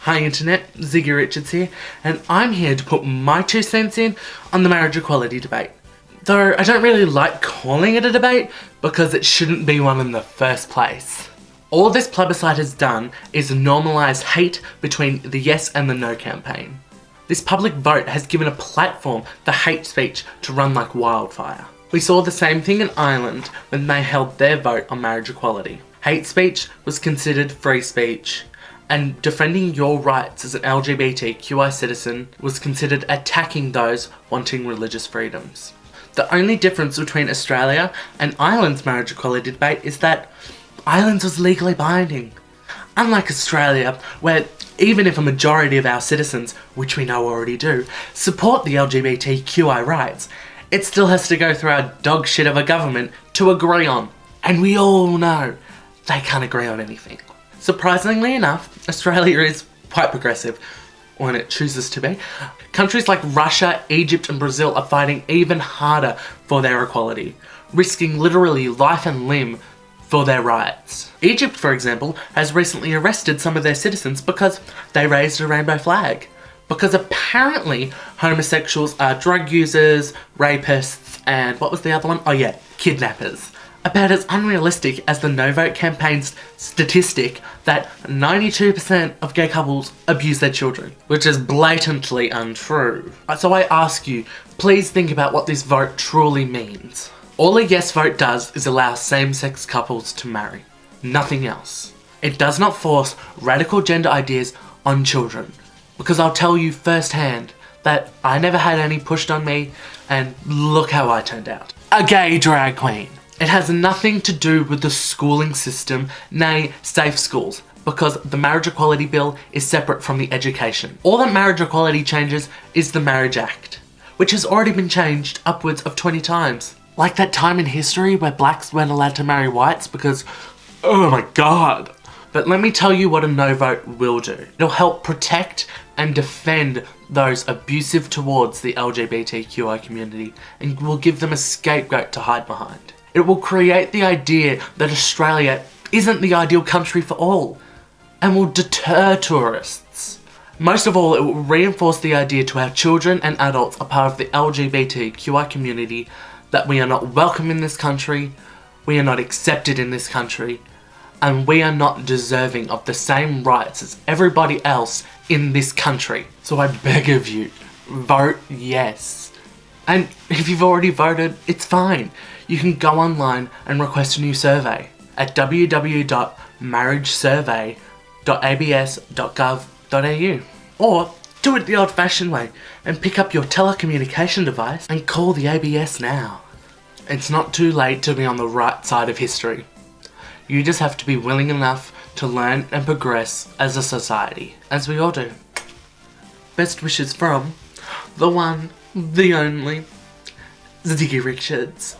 Hi Internet, Ziggy Richards here, and I'm here to put my 2 cents in on the marriage equality debate. Though I don't really like calling it a debate because it shouldn't be one in the first place. All this plebiscite has done is normalise hate between the yes and the no campaign. This public vote has given a platform for hate speech to run like wildfire. We saw the same thing in Ireland when they held their vote on marriage equality. Hate speech was considered free speech, and defending your rights as an LGBTQI citizen was considered attacking those wanting religious freedoms. The only difference between Australia and Ireland's marriage equality debate is that Ireland's was legally binding. Unlike Australia, where even if a majority of our citizens, which we know already do, support the LGBTQI rights, it still has to go through our dog shit of a government to agree on. And we all know they can't agree on anything. Surprisingly enough, Australia is quite progressive when it chooses to be. Countries like Russia, Egypt and Brazil are fighting even harder for their equality, risking literally life and limb for their rights. Egypt, for example, has recently arrested some of their citizens because they raised a rainbow flag. Because apparently homosexuals are drug users, rapists, and what was the other one? Oh yeah, kidnappers. About as unrealistic as the No Vote campaign's statistic that 92% of gay couples abuse their children, which is blatantly untrue. So I ask you, please think about what this vote truly means. All a yes vote does is allow same-sex couples to marry. Nothing else. It does not force radical gender ideas on children. Because I'll tell you firsthand that I never had any pushed on me, and look how I turned out. A gay drag queen. It has nothing to do with the schooling system, nay, safe schools, because the marriage equality bill is separate from the education. All that marriage equality changes is the Marriage Act, which has already been changed upwards of 20 times. Like that time in history where blacks weren't allowed to marry whites because, oh my god. But let me tell you what a no vote will do. It'll help protect and defend those abusive towards the LGBTQI community and will give them a scapegoat to hide behind. It will create the idea that Australia isn't the ideal country for all and will deter tourists. Most of all, it will reinforce the idea to our children and adults are part of the LGBTQI community that we are not welcome in this country, we are not accepted in this country, and we are not deserving of the same rights as everybody else in this country. So I beg of you, vote yes. And if you've already voted, it's fine. You can go online and request a new survey at www.marriagesurvey.abs.gov.au. Or do it the old-fashioned way and pick up your telecommunication device and call the ABS now. It's not too late to be on the right side of history. You just have to be willing enough to learn and progress as a society, as we all do. Best wishes from the one, the only, Ziggy Richards.